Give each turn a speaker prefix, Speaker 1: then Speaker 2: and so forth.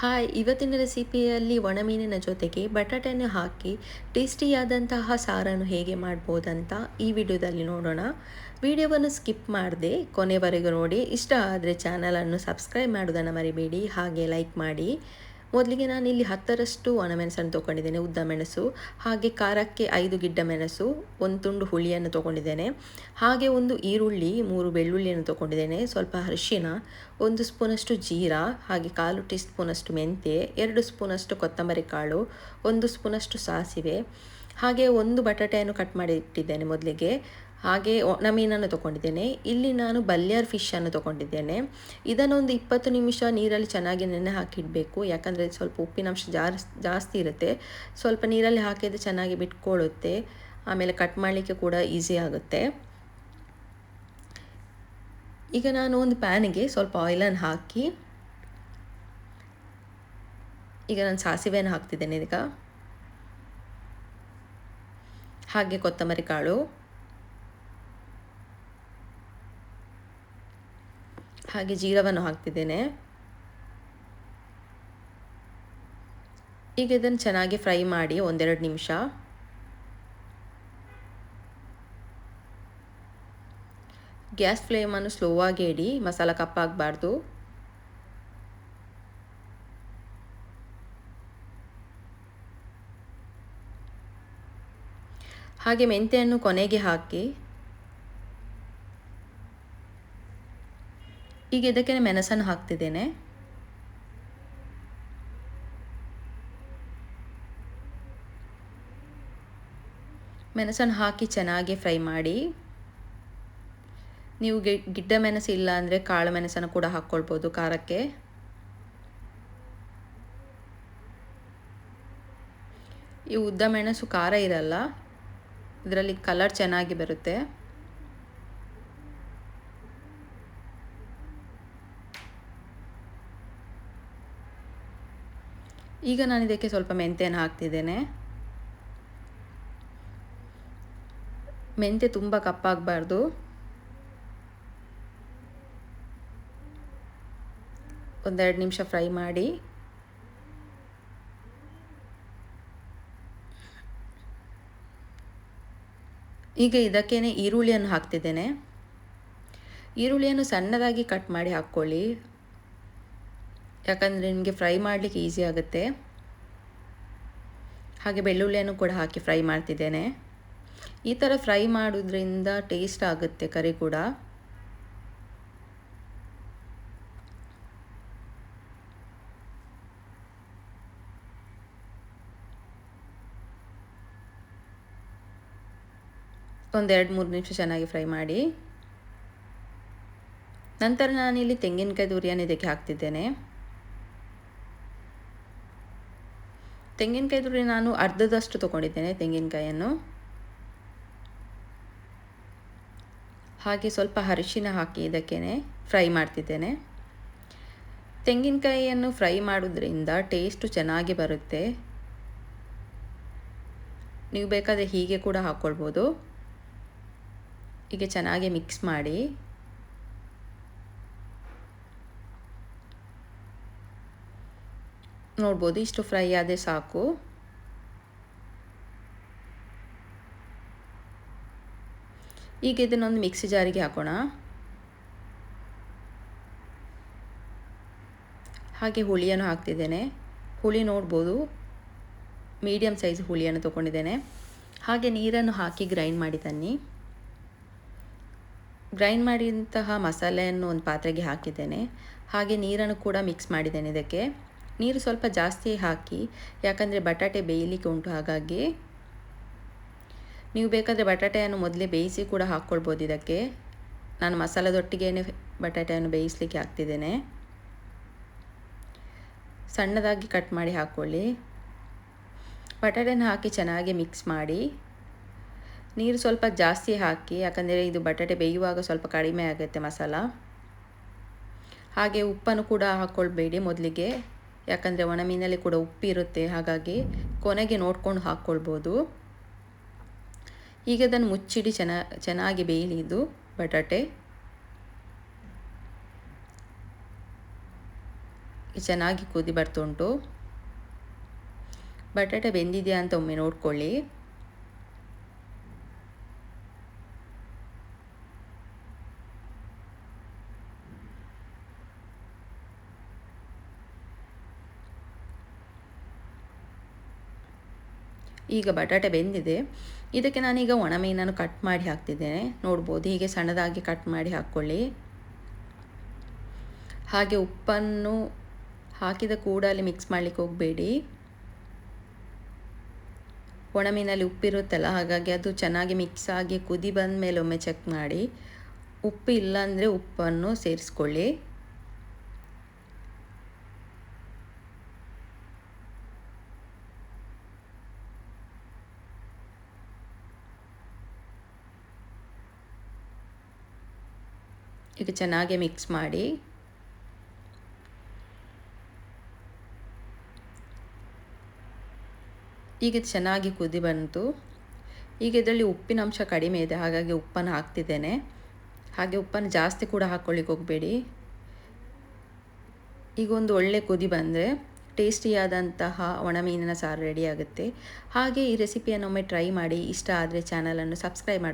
Speaker 1: Hi, ಇವತ್ತಿನ ರೆಸಿಪಿಯಲ್ಲಿ ಒಣಮೀನಿನ ಜೊತೆಗೆ ಬಟಾಟೆಯನ್ನು ಹಾಕಿ ಟೇಸ್ಟಿಯಾದಂತಹ ಸಾರನ್ನು ಹೇಗೆ ಮಾಡ್ಬೋದಂತ ಈ ವಿಡಿಯೋದಲ್ಲಿ ನೋಡೋಣ. ವಿಡಿಯೋವನ್ನು ಸ್ಕಿಪ್ ಮಾಡದೆ ಕೊನೆವರೆಗೂ ನೋಡಿ. ಇಷ್ಟ ಆದರೆ ಚಾನಲನ್ನು ಸಬ್ಸ್ಕ್ರೈಬ್ ಮಾಡೋದನ್ನು ಮರಿಬೇಡಿ, ಹಾಗೆ ಲೈಕ್ ಮಾಡಿ. ಮೊದಲಿಗೆ ನಾನಿಲ್ಲಿ 10ರಷ್ಟು ಒಣಮೆಣಸನ್ನು ತೊಗೊಂಡಿದ್ದೇನೆ, ಉದ್ದ ಮೆಣಸು. ಹಾಗೆ ಖಾರಕ್ಕೆ 5 ಗಿಡ್ಡ ಮೆಣಸು, 1 ತುಂಡು ಹುಳಿಯನ್ನು ತೊಗೊಂಡಿದ್ದೇನೆ. ಹಾಗೆ 1 ಈರುಳ್ಳಿ, 3 ಬೆಳ್ಳುಳ್ಳಿಯನ್ನು ತೊಗೊಂಡಿದ್ದೇನೆ, ಸ್ವಲ್ಪ ಅರಿಶಿನ, 1 ಸ್ಪೂನಷ್ಟು ಜೀರಾ, ಹಾಗೆ 1/4 ಟೀ ಸ್ಪೂನಷ್ಟು ಮೆಂತ್ಯ, 2 ಸ್ಪೂನಷ್ಟು ಕೊತ್ತಂಬರಿ ಕಾಳು, 1 ಸ್ಪೂನಷ್ಟು ಸಾಸಿವೆ, ಹಾಗೆ 1 ಬಟಾಟೆಯನ್ನು ಕಟ್ ಮಾಡಿ ಇಟ್ಟಿದ್ದೇನೆ ಮೊದಲಿಗೆ. ಹಾಗೆ ಒಣ ಮೀನನ್ನು ತೊಗೊಂಡಿದ್ದೇನೆ. ಇಲ್ಲಿ ನಾನು ಬಲ್ಯಾರ್ ಫಿಶನ್ನು ತೊಗೊಂಡಿದ್ದೇನೆ. ಇದನ್ನೊಂದು 20 ನಿಮಿಷ ನೀರಲ್ಲಿ ಚೆನ್ನಾಗಿ ನೆನೆ ಹಾಕಿಡಬೇಕು, ಯಾಕಂದರೆ ಸ್ವಲ್ಪ ಉಪ್ಪಿನಂಶ ಜಾಸ್ತಿ ಇರುತ್ತೆ. ಸ್ವಲ್ಪ ನೀರಲ್ಲಿ ಹಾಕಿದರೆ ಚೆನ್ನಾಗಿ ಬಿಟ್ಕೊಳ್ಳುತ್ತೆ, ಆಮೇಲೆ ಕಟ್ ಮಾಡಲಿಕ್ಕೆ ಕೂಡ ಈಸಿ ಆಗುತ್ತೆ. ಈಗ ನಾನು ಒಂದು ಪ್ಯಾನಿಗೆ ಸ್ವಲ್ಪ ಆಯಿಲನ್ನು ಹಾಕಿ, ಈಗ ನಾನು ಸಾಸಿವೆಯನ್ನು ಹಾಕ್ತಿದ್ದೇನೆ ಈಗ. ಹಾಗೆ ಕೊತ್ತಂಬರಿ ಕಾಳು, ಹಾಗೆ ಜೀರವನ್ನು ಹಾಕ್ತಿದ್ದೇನೆ. ಈಗ ಇದನ್ನು ಚೆನ್ನಾಗಿ ಫ್ರೈ ಮಾಡಿ 1-2 ನಿಮಿಷ. ಗ್ಯಾಸ್ ಫ್ಲೇಮನ್ನು ಸ್ಲೋ ಆಗಿ ಇಡಿ, ಮಸಾಲ ಕಪ್ಪಾಗಬಾರ್ದು. ಹಾಗೆ ಮೆಂತ್ಯವನ್ನು ಕೊನೆಗೆ ಹಾಕಿ. ಈಗ ಇದಕ್ಕೆ ಮೆಣಸನ್ನು ಹಾಕ್ತಿದ್ದೇನೆ. ಮೆಣಸನ್ನು ಹಾಕಿ ಚೆನ್ನಾಗಿ ಫ್ರೈ ಮಾಡಿ. ನೀವು ಗಿಡ್ಡ ಮೆಣಸು ಇಲ್ಲ ಅಂದರೆ ಕಾಳು ಮೆಣಸನ್ನು ಕೂಡ ಹಾಕ್ಕೊಳ್ಬೋದು ಖಾರಕ್ಕೆ. ಈ ಉದ್ದ ಮೆಣಸು ಖಾರ ಇರಲ್ಲ, ಇದರಲ್ಲಿ ಕಲರ್ ಚೆನ್ನಾಗಿ ಬರುತ್ತೆ. ಈಗ ನಾನು ಇದಕ್ಕೆ ಸ್ವಲ್ಪ ಮೆಂತ್ಯನ ಹಾಕ್ತಿದ್ದೇನೆ. ಮೆಂತ್ಯ ತುಂಬ ಕಪ್ಪಾಗಬಾರ್ದು. ಒಂದೆರಡು ನಿಮಿಷ ಫ್ರೈ ಮಾಡಿ. ಈಗ ಇದಕ್ಕೇನೆ ಈರುಳ್ಳಿಯನ್ನು ಹಾಕ್ತಿದ್ದೇನೆ. ಈರುಳ್ಳಿಯನ್ನು ಸಣ್ಣದಾಗಿ ಕಟ್ ಮಾಡಿ ಹಾಕ್ಕೊಳ್ಳಿ, ಯಾಕಂದರೆ ನಿಮಗೆ ಫ್ರೈ ಮಾಡಲಿಕ್ಕೆ ಈಸಿ ಆಗುತ್ತೆ. ಹಾಗೆ ಬೆಳ್ಳುಳ್ಳಿಯನ್ನು ಕೂಡ ಹಾಕಿ ಫ್ರೈ ಮಾಡ್ತಿದ್ದೇನೆ. ಈ ಥರ ಫ್ರೈ ಮಾಡೋದ್ರಿಂದ ಟೇಸ್ಟ್ ಆಗುತ್ತೆ ಕರಿ ಕೂಡ. ಒಂದು 2-3 ನಿಮಿಷ ಚೆನ್ನಾಗಿ ಫ್ರೈ ಮಾಡಿ. ನಂತರ ನಾನಿಲ್ಲಿ ತೆಂಗಿನಕಾಯಿ ತುರಿಯನ್ನು ಇದಕ್ಕೆ ಹಾಕ್ತಿದ್ದೇನೆ. ತೆಂಗಿನಕಾಯಿ ತುರಿ ನಾನು ಅರ್ಧದಷ್ಟು ತೊಗೊಂಡಿದ್ದೇನೆ ತೆಂಗಿನಕಾಯಿಯನ್ನು. ಹಾಗೆ ಸ್ವಲ್ಪ ಅರಿಶಿನ ಹಾಕಿ ಇದಕ್ಕೇನೆ ಫ್ರೈ ಮಾಡ್ತಿದ್ದೇನೆ. ತೆಂಗಿನಕಾಯಿಯನ್ನು ಫ್ರೈ ಮಾಡೋದ್ರಿಂದ ಟೇಸ್ಟು ಚೆನ್ನಾಗಿ ಬರುತ್ತೆ. ನೀವು ಬೇಕಾದರೆ ಹೀಗೆ ಕೂಡ ಹಾಕ್ಕೊಳ್ಬೋದು. ಹೀಗೆ ಚೆನ್ನಾಗಿ ಮಿಕ್ಸ್ ಮಾಡಿ. ನೋಡ್ಬೋದು, ಇಷ್ಟು ಫ್ರೈ ಆದರೆ ಸಾಕು. ಈಗ ಇದನ್ನೊಂದು ಮಿಕ್ಸಿ ಜಾರಿಗೆ ಹಾಕೋಣ. ಹಾಗೆ ಹುಳಿಯನ್ನು ಹಾಕ್ತಿದ್ದೇನೆ. ಹುಳಿ ನೋಡ್ಬೋದು, ಮೀಡಿಯಮ್ ಸೈಜ್ ಹುಳಿಯನ್ನು ತೊಗೊಂಡಿದ್ದೇನೆ. ಹಾಗೆ ನೀರನ್ನು ಹಾಕಿ ಗ್ರೈಂಡ್ ಮಾಡಿ ತನ್ನಿ. ಗ್ರೈಂಡ್ ಮಾಡಿದಂತಹ ಮಸಾಲೆಯನ್ನು ಒಂದು ಪಾತ್ರೆಗೆ ಹಾಕಿದ್ದೇನೆ. ಹಾಗೆ ನೀರನ್ನು ಕೂಡ ಮಿಕ್ಸ್ ಮಾಡಿದ್ದೇನೆ ಇದಕ್ಕೆ. ನೀರು ಸ್ವಲ್ಪ ಜಾಸ್ತಿ ಹಾಕಿ, ಯಾಕಂದರೆ ಬಟಾಟೆ ಬೇಯಲಿಕ್ಕೆ ಉಂಟು. ಹಾಗಾಗಿ ನೀವು ಬೇಕಾದರೆ ಬಟಾಟೆಯನ್ನು ಮೊದಲೇ ಬೇಯಿಸಿ ಕೂಡ ಹಾಕ್ಕೊಳ್ಬೋದು ಇದಕ್ಕೆ. ನಾನು ಮಸಾಲದೊಟ್ಟಿಗೆ ಬಟಾಟೆಯನ್ನು ಬೇಯಿಸಲಿಕ್ಕೆ ಹಾಕ್ತಿದ್ದೇನೆ. ಸಣ್ಣದಾಗಿ ಕಟ್ ಮಾಡಿ ಹಾಕ್ಕೊಳ್ಳಿ. ಬಟಾಟೆಯನ್ನು ಹಾಕಿ ಚೆನ್ನಾಗಿ ಮಿಕ್ಸ್ ಮಾಡಿ. ನೀರು ಸ್ವಲ್ಪ ಜಾಸ್ತಿ ಹಾಕಿ, ಯಾಕಂದರೆ ಇದು ಬಟಾಟೆ ಬೇಯುವಾಗ ಸ್ವಲ್ಪ ಕಡಿಮೆ ಆಗುತ್ತೆ ಮಸಾಲ. ಹಾಗೆ ಉಪ್ಪನ್ನು ಕೂಡ ಹಾಕ್ಕೊಳ್ಬೇಡಿ ಮೊದಲಿಗೆ, ಯಾಕಂದರೆ ಒಣ ಮೀನಲ್ಲಿ ಕೂಡ ಉಪ್ಪಿರುತ್ತೆ. ಹಾಗಾಗಿ ಕೊನೆಗೆ ನೋಡ್ಕೊಂಡು ಹಾಕ್ಕೊಳ್ಬೋದು. ಈಗ ಅದನ್ನು ಮುಚ್ಚಿಡಿ, ಚೆನ್ನಾಗಿ ಬೇಯಲಿ ಇದು ಬಟಾಟೆ. ಚೆನ್ನಾಗಿ ಕುದಿ ಬರ್ತುಂಟು. ಬಟಾಟೆ ಬೆಂದಿದೆಯಾ ಅಂತ ಒಮ್ಮೆ ನೋಡ್ಕೊಳ್ಳಿ. ಈಗ ಬಟಾಟೆ ಬೆಂದಿದೆ. ಇದಕ್ಕೆ ನಾನೀಗ ಒಣಮೀನನ್ನು ಕಟ್ ಮಾಡಿ ಹಾಕ್ತಿದ್ದೇನೆ. ನೋಡ್ಬೋದು, ಹೀಗೆ ಸಣ್ಣದಾಗಿ ಕಟ್ ಮಾಡಿ ಹಾಕ್ಕೊಳ್ಳಿ. ಹಾಗೆ ಉಪ್ಪನ್ನು ಹಾಕಿದ ಕೂಡಲೇ ಮಿಕ್ಸ್ ಮಾಡಲಿಕ್ಕೆ ಹೋಗಬೇಡಿ. ಒಣಮೀನಲ್ಲಿ ಉಪ್ಪಿರುತ್ತಲ್ಲ, ಹಾಗಾಗಿ ಅದು ಚೆನ್ನಾಗಿ ಮಿಕ್ಸ್ ಆಗಿ ಕುದಿ ಬಂದ ಮೇಲೆ ಒಮ್ಮೆ ಚೆಕ್ ಮಾಡಿ. ಉಪ್ಪು ಇಲ್ಲಾಂದರೆ ಉಪ್ಪನ್ನು ಸೇರಿಸ್ಕೊಳ್ಳಿ. ಈಗ ಚೆನ್ನಾಗಿ ಮಿಕ್ಸ್ ಮಾಡಿ. ಈಗ ಚೆನ್ನಾಗಿ ಕುದಿ ಬಂತು. ಈಗ ಇದರಲ್ಲಿ ಉಪ್ಪಿನ ಅಂಶ ಕಡಿಮೆ ಇದೆ, ಹಾಗಾಗಿ ಉಪ್ಪನ್ನು ಹಾಕ್ತಿದ್ದೇನೆ. ಹಾಗೆ ಉಪ್ಪನ್ನು ಜಾಸ್ತಿ ಕೂಡ ಹಾಕ್ಕೊಳ್ಳಿಕ್ಕೆ ಹೋಗಬೇಡಿ. ಈಗ ಒಂದು ಒಳ್ಳೆ ಕುದಿ ಬಂದರೆ ಟೇಸ್ಟಿಯಾದಂತಹ ಒಣಮೀನಿನ ಸಾರು ರೆಡಿ ಆಗುತ್ತೆ. ಹಾಗೆ ಈ ರೆಸಿಪಿಯನ್ನು ಒಮ್ಮೆ ಟ್ರೈ ಮಾಡಿ. ಇಷ್ಟ ಆದರೆ ಚಾನಲನ್ನು ಸಬ್ಸ್ಕ್ರೈಬ್ ಮಾಡಿ.